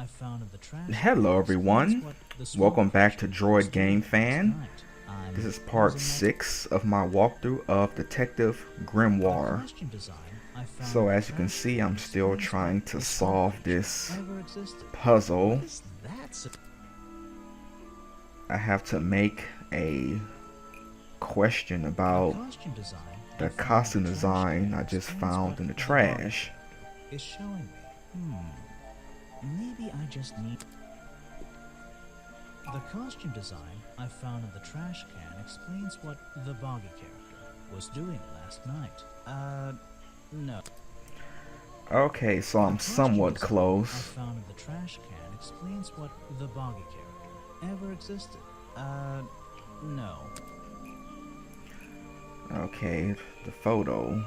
I found in the trash. Hello everyone, welcome back to Droid Game Fan. This is part 6 of my walkthrough of Detective Grimoire. So as you can see, I'm still trying to solve this puzzle. I have to make a question about the costume design I just found in the trash. Is showing me. Maybe I just need. The costume design I found in the trash can explains what the Boggy character was doing last night. No. Okay, so I'm somewhat close. I found in the trash can explains what the Boggy character ever existed. No. Okay, the photo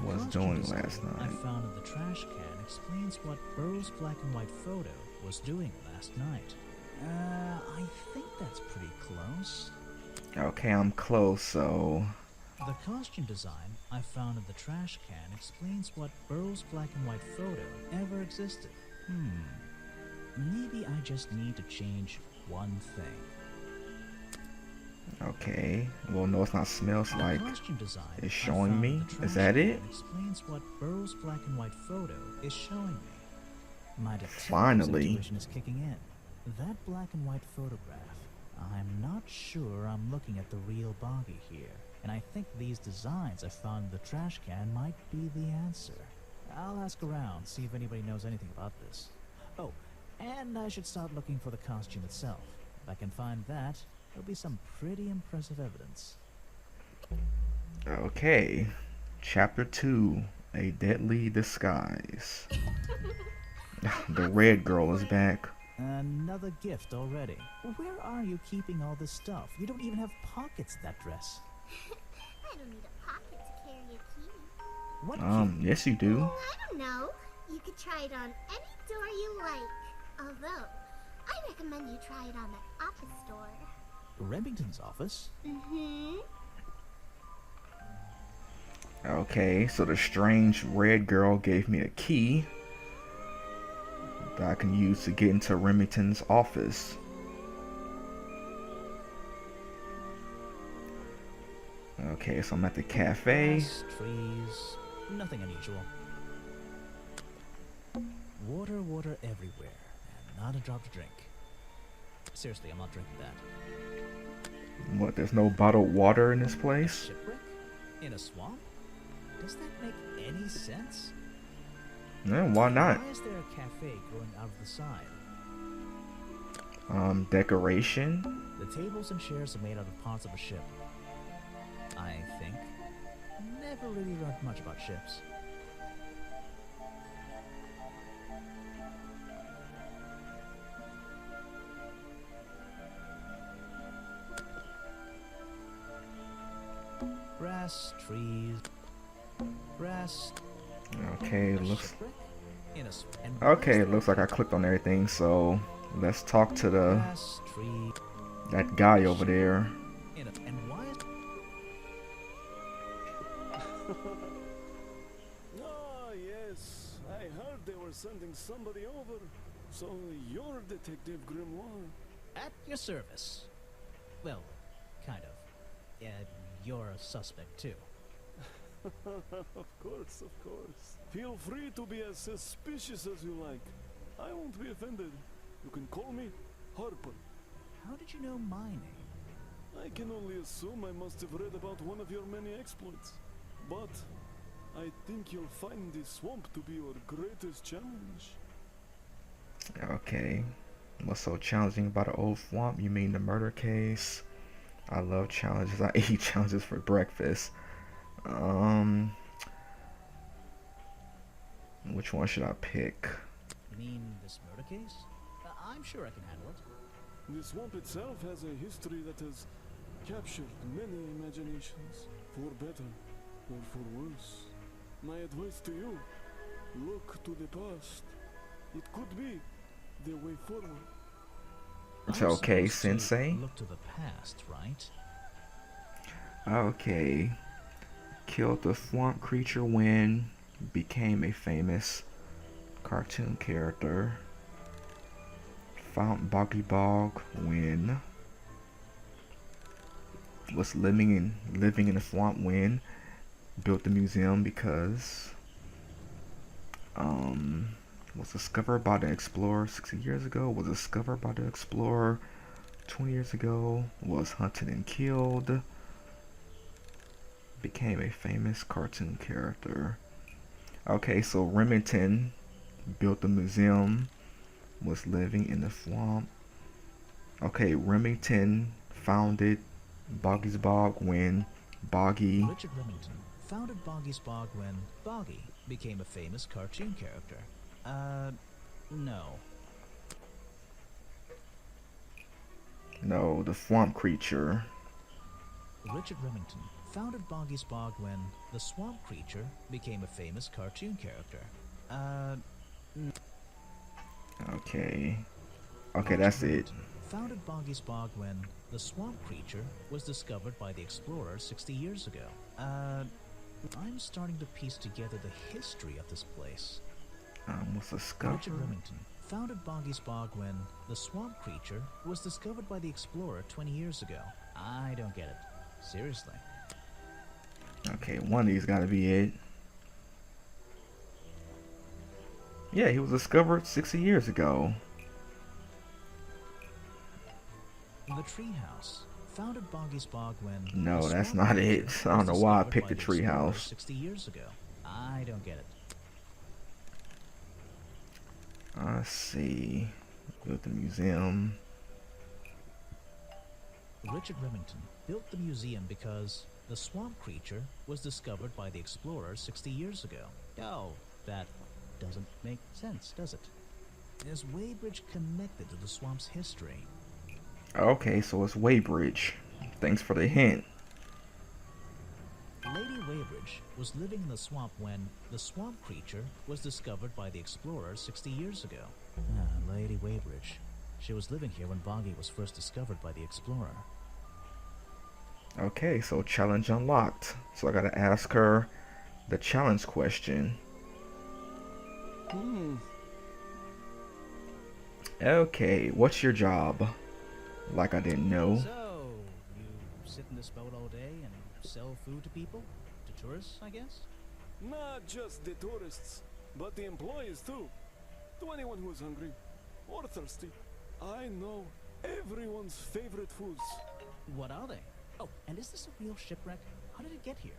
was doing last night. I found in the trash can explains what Burrow's black and white photo was doing last night. I think that's pretty close. Okay, I'm close, so... The costume design I found in the trash can explains what Burrow's black and white photo ever existed. Maybe I just need to change one thing. Okay, well no, it's not smells like it's showing me. Is that it? Explains what Burrow's black and white photo is showing me. My Finally. intuition is kicking in. That black and white photograph. I'm not sure I'm looking at the real Boggy here, and I think these designs I found in the trash can might be the answer. I'll ask around, see if anybody knows anything about this. Oh, and I should start looking for the costume itself. If I can find that, there'll be some pretty impressive evidence. Okay, Chapter 2, A Deadly Disguise. The red girl is back. Another gift already. Where are you keeping all this stuff? You don't even have pockets in that dress. I don't need a pocket to carry a key. What key? Yes you do. Oh, I don't know. You could try it on any door you like. Although, I recommend you try it on the office door. Remington's office? Okay, so the strange red girl gave me a key that I can use to get into Remington's office. Okay, so I'm at the cafe. Grass, trees, nothing unusual. Water everywhere, and not a drop to drink. Seriously, I'm not drinking that. What, there's no bottled water in this place? Shipwreck? In a swamp? Does that make any sense? Yeah, why not? Why is there a cafe growing out of the side? Decoration? The tables and chairs are made out of parts of a ship. I think. Never really learned much about ships. Grass, trees, grass. Okay, looks... In a Okay, it looks like I clicked on everything, so let's talk to the grass, tree, that guy over there. and why is Ah, yes. I heard they were sending somebody over. So you're Detective Grimoire. at your service? Well, kind of. You're a suspect too. Of course, of course. Feel free to be as suspicious as you like. I won't be offended. You can call me Harper. How did you know my name? I can only assume I must have read about one of your many exploits. But I think you'll find this swamp to be your greatest challenge. Okay. What's so challenging about an old swamp? You mean the murder case? I love challenges. I eat challenges for breakfast. Which one should I pick? You mean this murder case? I'm sure I can handle it. The swamp itself has a history that has captured many imaginations, for better or for worse. My advice to you, look to the past. It could be the way forward. It's I'm okay, supposed to Sensei. Look to the past, right? Okay. Killed the swamp creature when became a famous Cartoon character. Found Boggy Bog when was living in the swamp when built the museum because was discovered by the explorer 60 years ago, was discovered by the explorer 20 years ago, was hunted and killed, became a famous cartoon character. Okay, so Remington built the museum, was living in the swamp. Okay, Remington founded Boggy's Bog when Boggy. Richard Remington founded Boggy's Bog when Boggy became a famous cartoon character. No. No, the swamp creature. Richard Remington founded Boggy's Bog when the swamp creature became a famous cartoon character. Okay. Okay, that's it. Founded Boggy's Bog when the swamp creature was discovered by the explorer 60 years ago. I'm starting to piece together the history of this place. Was discovered. Richard Remington founded Boggy's Bog when the swamp creature was discovered by the explorer 20 years ago. I don't get it. Seriously. Okay, one of these gotta be it. Yeah, he was discovered 60 years ago. The treehouse founded Boggy's Bog when No, the that's swamp not creature it. I don't know was why I discovered picked by the explorer treehouse. 60 years ago. I don't get it. Let's see. Built the museum. Richard Remington built the museum because the swamp creature was discovered by the explorer 60 years ago. Oh, that doesn't make sense, does it? Is Weybridge connected to the swamp's history? Okay, so it's Weybridge. Thanks for the hint. Lady Weybridge was living in the swamp when the swamp creature was discovered by the explorer 60 years ago. Lady Weybridge. She was living here when Boggy was first discovered by the explorer. Okay, so challenge unlocked. So I gotta ask her the challenge question. Okay, what's your job? Like I didn't know. So, you sit in this boat all day and sell food to people? To tourists, I guess? Not just the tourists, but the employees too. To anyone who is hungry or thirsty. I know everyone's favorite foods. What are they? Oh, and is this a real shipwreck? How did it get here?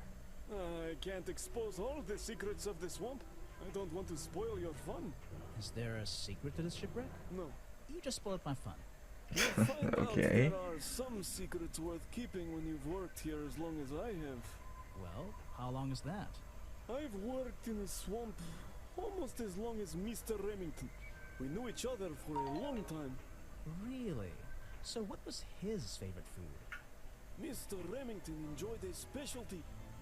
I can't expose all the secrets of the swamp. I don't want to spoil your fun. Is there a secret to this shipwreck? No. You just spoiled my fun. You'll find out Okay. there are some secrets worth keeping when you've worked here as long as I have. Well, how long is that? I've worked in the swamp almost as long as Mr. Remington. We knew each other for a long time. Really? So what was his favorite food? Mr. Remington enjoyed a specialty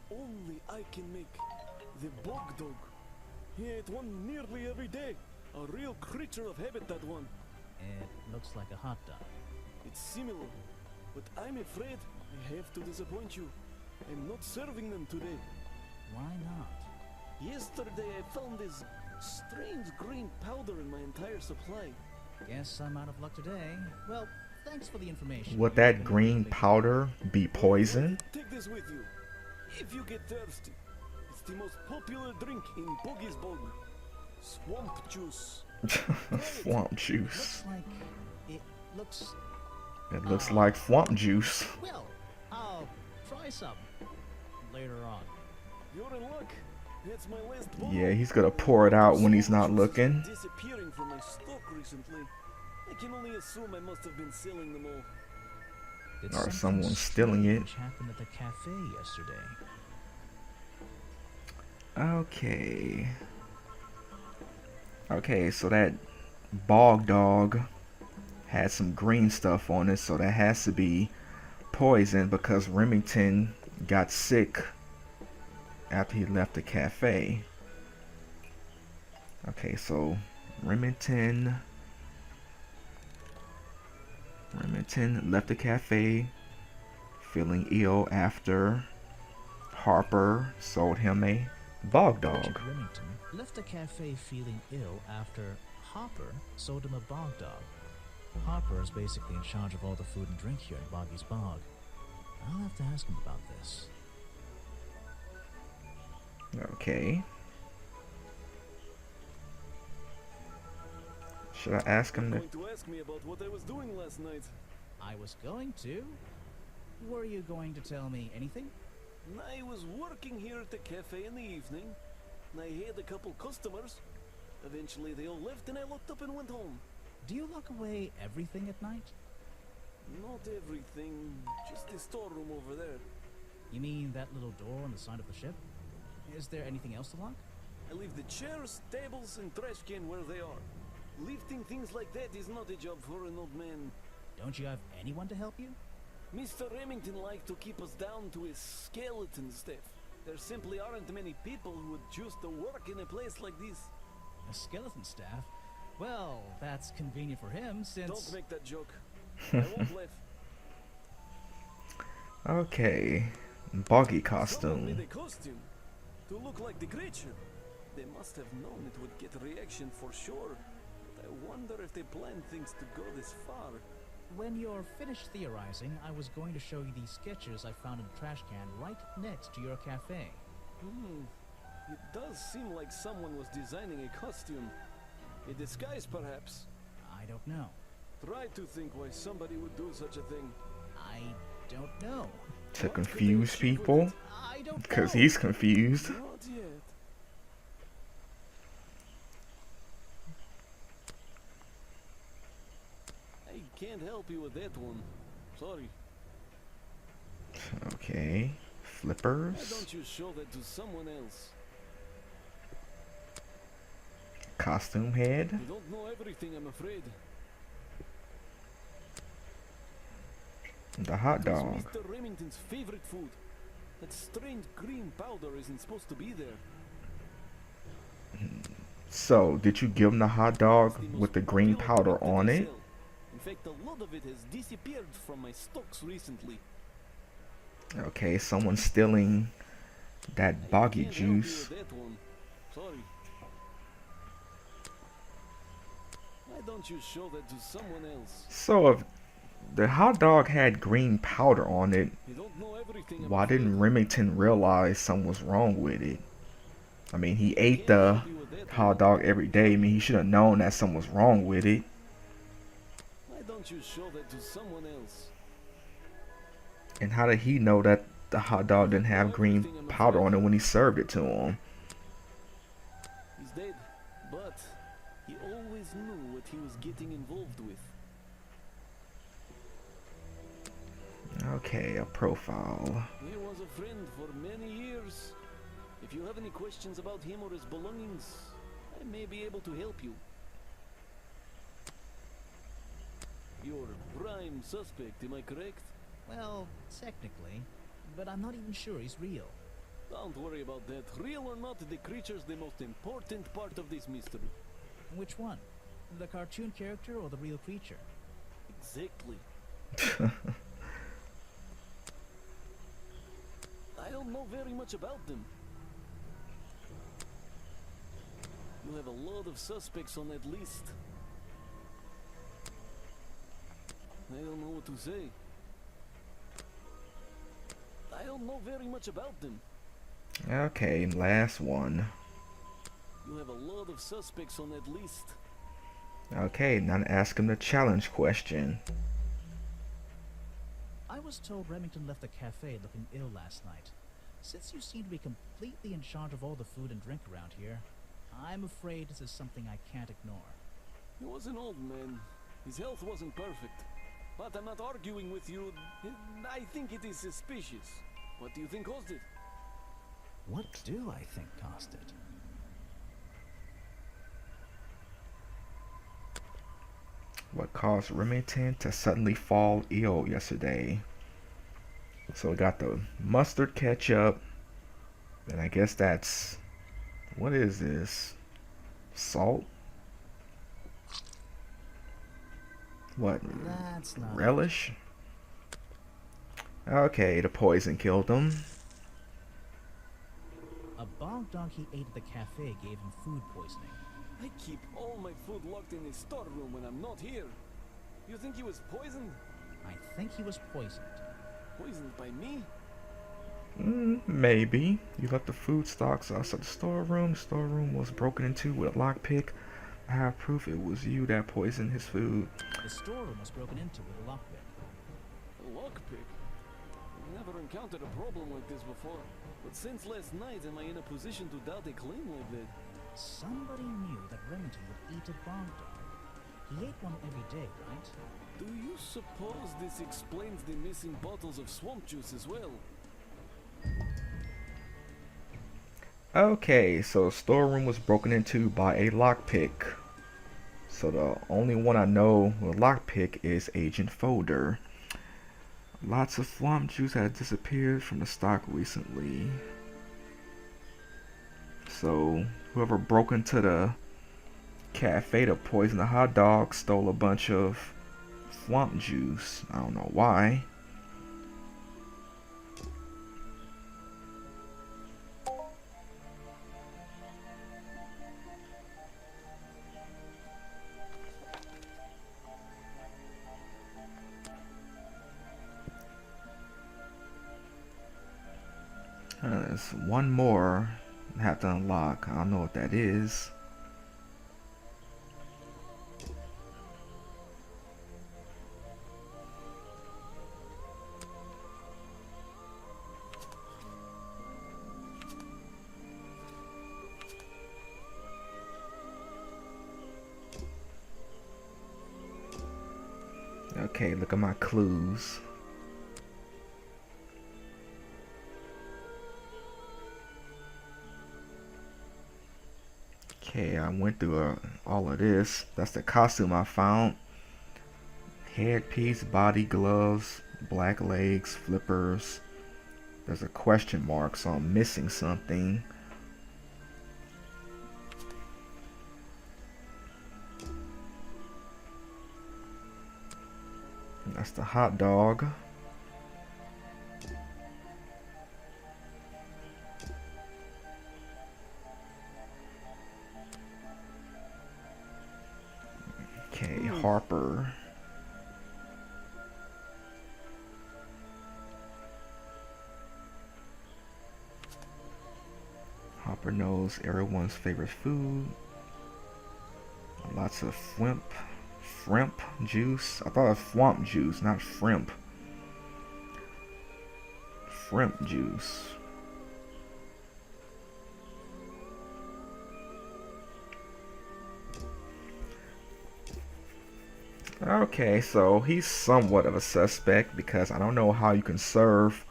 only I can make. The bog dog. He ate one nearly every day. A real creature of habit, that one. It looks like a hot dog. It's similar, but I'm afraid I have to disappoint you. I'm not serving them today. Why not? Yesterday I found this strange green powder in my entire supply. Guess I'm out of luck today. Well, thanks for the information. Would that green powder be poison? Take this with you. If you get thirsty, it's the most popular drink in Boggy's Bog. Swamp juice. Swamp juice. Looks like it looks. It looks like swamp juice. Well, I'll try some later on. You're in luck. That's my last bottle. Yeah, he's gonna pour it out when he's not Swamp juice looking. has been disappearing from my stock recently. I can only assume I must have been selling them all. Did Or something someone stealing it. strange happen at the cafe yesterday? Okay. Okay, so that bog dog had some green stuff on it, so that has to be poison because Remington got sick after he left the cafe. Okay, so Remington left the cafe feeling ill after Harper sold him a Bog Richard dog. Remington left the cafe feeling ill after Harper sold him a bog dog. Harper is basically in charge of all the food and drink here at Boggy's Bog. I'll have to ask him about this. Okay. Should I ask him You're to... going to ask me about what I was doing last night. I was going to. Were you going to tell me anything? I was working here at the cafe in the evening, and I had a couple customers. Eventually they all left and I locked up and went home. Do you lock away everything at night? Not everything, just the storeroom over there. You mean that little door on the side of the ship? Is there anything else to lock? I leave the chairs, tables, and trash can where they are. Lifting things like that is not a job for an old man. Don't you have anyone to help you? Mr. Remington liked to keep us down to his skeleton staff. There simply aren't many people who would choose to work in a place like this. A skeleton staff? Well, that's convenient for him since... Don't make that joke. I won't laugh. Okay. Boggy Someone costume. made a costume to look like the creature. They must have known it would get a reaction for sure. But I wonder if they planned things to go this far. When you're finished theorizing, I was going to show you these sketches I found in the trash can right next to your cafe. It does seem like someone was designing a costume. A disguise, perhaps. I don't know. Try to think why somebody would do such a thing. I don't know. To confuse people? I don't know. Because he's confused. Not yet. I can't help you with that one. Sorry. Okay. Why Flippers. don't you show that to someone else? Costume head. You don't know everything, I'm afraid. The hot This is dog. Mr. Remington's favorite food. That strange green powder isn't supposed to be there. So, did you give him the hot dog It's the with most the green popular powder product on they it? sell. In fact, a lot of it has disappeared from my stocks recently. Okay, someone's stealing that I boggy can't help you juice. with that one. Sorry. Why don't you show that to someone else? So, if the hot dog had green powder on it, You don't know everything. I'm why afraid. didn't Remington realize something was wrong with it? I mean, he I ate can't the help you with that hot one. dog every day. I mean, he should have known that something was wrong with it. Why don't you show that to someone else? And how did he know that the hot dog didn't have green powder on it when he served it to him? He's dead, but he always knew what he was getting involved with. Okay, a profile. He was a friend for many years. If you have any questions about him or his belongings, I may be able to help you. You're prime suspect, am I correct? Well, technically, but I'm not even sure he's real. Don't worry about that. Real or not, the creature's the most important part of this mystery. Which one? The cartoon character or the real creature? Exactly. I don't know very much about them. You have a lot of suspects on that list. I don't know what to say. I don't know very much about them. Okay, last one. You have a lot of suspects on that list. Okay, now ask him the challenge question. I was told Remington left the cafe looking ill last night. Since you seem to be completely in charge of all the food and drink around here, I'm afraid this is something I can't ignore. He was an old man. His health wasn't perfect. But I'm not arguing with you. I think it is suspicious. What do you think caused it? What do I think caused it? What caused Remington to suddenly fall ill yesterday? So we got the mustard ketchup. And I guess that's... What is this? Salt? What? That's not Relish? Okay, the poison killed him. A bog dog he ate at the cafe gave him food poisoning. I keep all my food locked in the storeroom when I'm not here. You think he was poisoned? I think he was poisoned. Poisoned by me? Maybe. You left the food stocks outside the storeroom. The storeroom was broken into with a lockpick. I have proof it was you that poisoned his food. The storeroom was broken into with a lockpick. A lockpick? I've never encountered a problem like this before. But since last night am I in a position to doubt a claim like that? Somebody knew that Remington would eat a bog dog. He ate one every day, right? Do you suppose this explains the missing bottles of swamp juice as well? Okay, so the storeroom was broken into by a lockpick. So the only one I know with lockpick is Agent Folder. Lots of swamp juice has disappeared from the stock recently. So whoever broke into the cafe to poison the hot dog stole a bunch of swamp juice. I don't know why. There's one more I have to unlock. I don't know what that is. Okay, look at my clues. Okay, I went through all of this. That's the costume I found. Headpiece, body gloves, black legs, flippers. There's a question mark, so I'm missing something. That's the hot dog. Okay, Harper. Harper knows everyone's favorite food. Lots of shrimp juice. I thought it was swamp juice, not shrimp. Shrimp juice. Okay, so he's somewhat of a suspect because I don't know how you can serve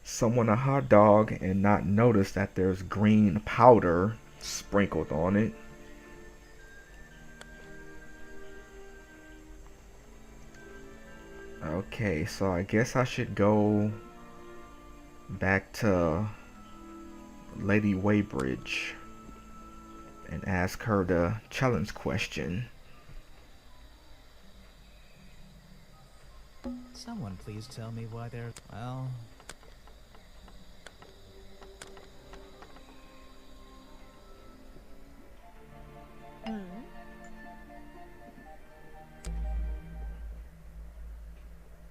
someone a hot dog and not notice that there's green powder sprinkled on it. Okay, so I guess I should go back to Lady Weybridge and ask her the challenge question. Someone please tell me why they're... well...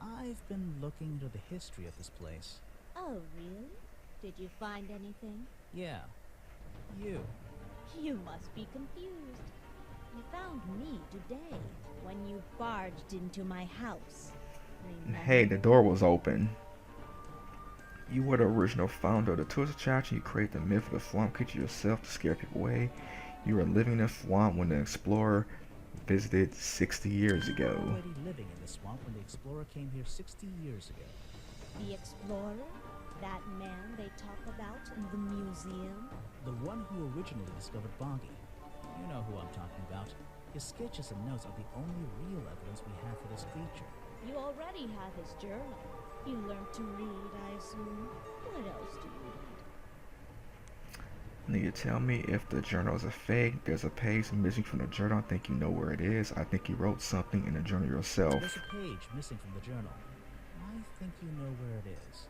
I've been looking into the history of this place. Oh, really? Did you find anything? Yeah. You. You must be confused. You found me today, when you barged into my house. Remember? Hey, the door was open. You were the original founder of the tourist attraction. You created the myth of the swamp creature yourself to scare people away. You were living in the swamp when the explorer visited 60 years ago. Already living in the swamp when the explorer came here 60 years ago. The explorer? That man they talk about in the museum? The one who originally discovered Boggy. You know who I'm talking about. His sketches and notes are the only real evidence we have for this creature. You already have his journal. You learned to read, I assume. What else do you read? Need to tell me if the journal is a fake. There's a page missing from the journal. I think you know where it is. I think you wrote something in the journal yourself. There's a page missing from the journal. I think you know where it is.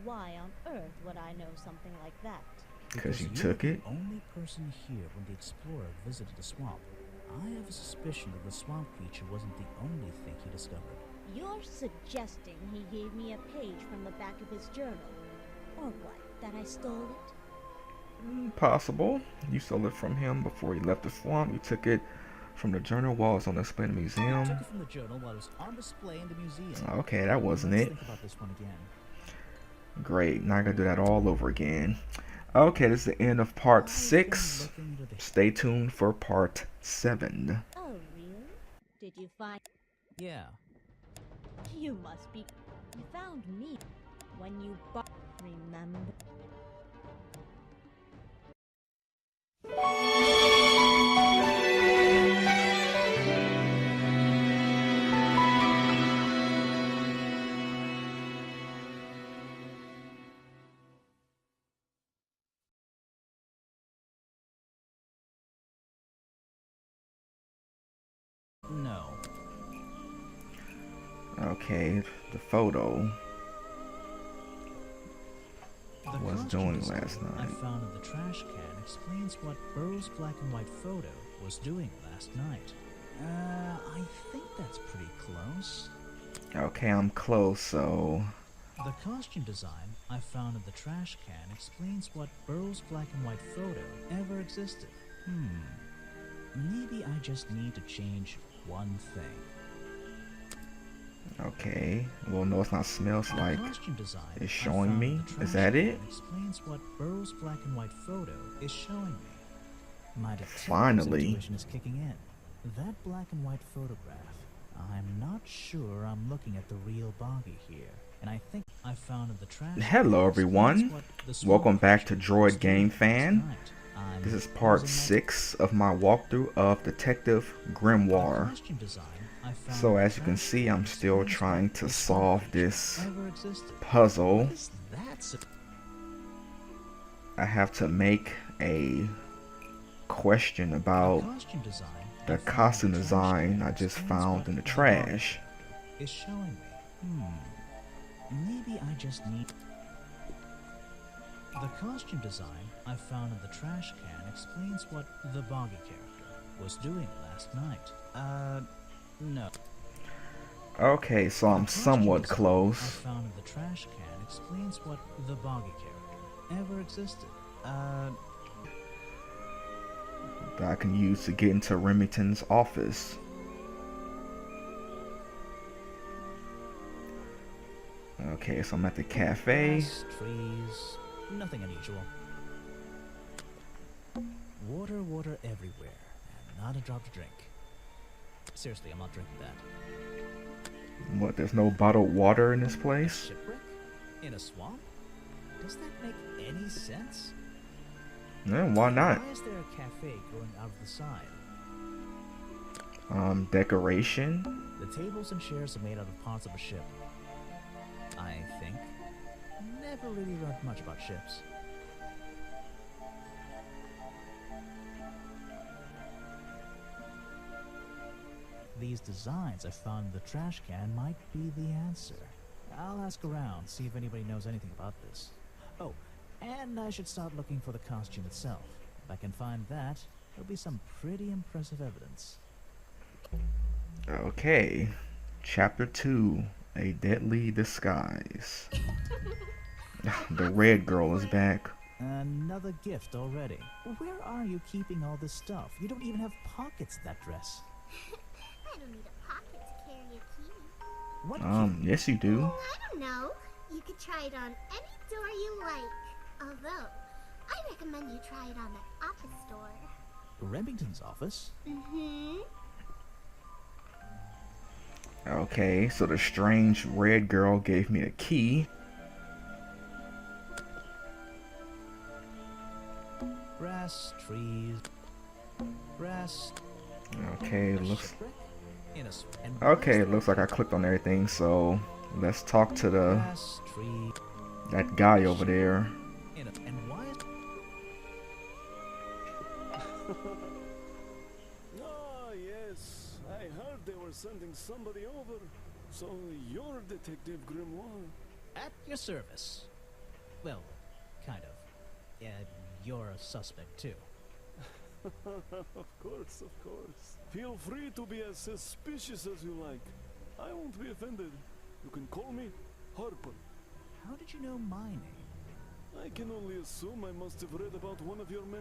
Why on earth would I know something like that? Because you you're took it? the only person here when the explorer visited the swamp. I have a suspicion that the swamp creature wasn't the only thing he discovered. You're suggesting he gave me a page from the back of his journal? Or what, that I stole it? Possible. You stole it from him before he left the swamp. You took it from the journal while it's on display in the I museum. took it from the journal while it was on display in the museum. Okay, that wasn't Let's it. think about this one again. Great. Now I gotta do that all over again. Okay, this is the end of part 6. Stay tuned for part 7. Oh, really? Did you find... Yeah. You must be... You found me when you remember... No. Okay, the photo The was costume doing design last I night. found in the trash can explains what Burrow's black and white photo was doing last night. I think that's pretty close. Okay, I'm close, so... The costume design I found in the trash can explains what Burrow's black and white photo ever existed. Maybe I just need to change one thing. Okay, well, no, it's not smells The like costume design it's I showing found me. in the Is trash that can it? explains what Burrow's black and white photo is showing me. My detective Finally. intuition is kicking in. That black and white photograph. I'm not sure I'm looking at the real Boggy here, and I think I found in the trash. Hello, everyone. What the swamp Welcome back to creature was Droid Game doing Fan. last night. I'm This is part using my 6 of my walkthrough of Detective Grimoire. costume design I found So in as the you can trash see, can I'm still explains trying what to the swamp solve creature this ever existed. puzzle. What is that? I have to make a question about the costume design I just found in the trash. Is showing me. Maybe I just need. The costume design I found in the trash can explains what the Boggy character was doing last night. No. Okay, so I'm somewhat I close. found in the trash can explains what the Boggy character ever existed. That I can use to get into Remington's office. Okay, so I'm at the cafe. Grass, trees, nothing unusual. Water everywhere, and not a drop to drink. Seriously, I'm not drinking that. What, there's no bottled water in this place? Shipwreck? In a swamp? Does that make any sense? Yeah, why not? Why is there a cafe growing out of the side? Decoration? The tables and chairs are made out of parts of a ship. I think. Never really learned much about ships. These designs I found in the trash can might be the answer. I'll ask around, see if anybody knows anything about this. Oh, and I should start looking for the costume itself. If I can find that, there'll be some pretty impressive evidence. Okay. Chapter 2. A Deadly Disguise. The red girl is back. Another gift already. Where are you keeping all this stuff? You don't even have pockets in that dress. I don't need a pocket to carry a key. What key? Yes you do. Oh, I don't know. You could try it on any door you like. Although, I recommend you try it on the office door. Remington's office? Mm-hmm. Okay, so the strange red girl gave me a key. Grass, trees, grass. Okay, looks Shipwreck? In a and okay, it looks like I clicked on everything, so let's talk to the grass, tree, that guy over there. and why is Ah, yes. I heard they were sending somebody over. So you're Detective Grimoire. at your service? Well, kind of. you're a suspect too. Of course, of course. Feel free to be as suspicious as you like. I won't be offended. You can call me Harper. How did you know my name? I can only assume I must have read about one of your men.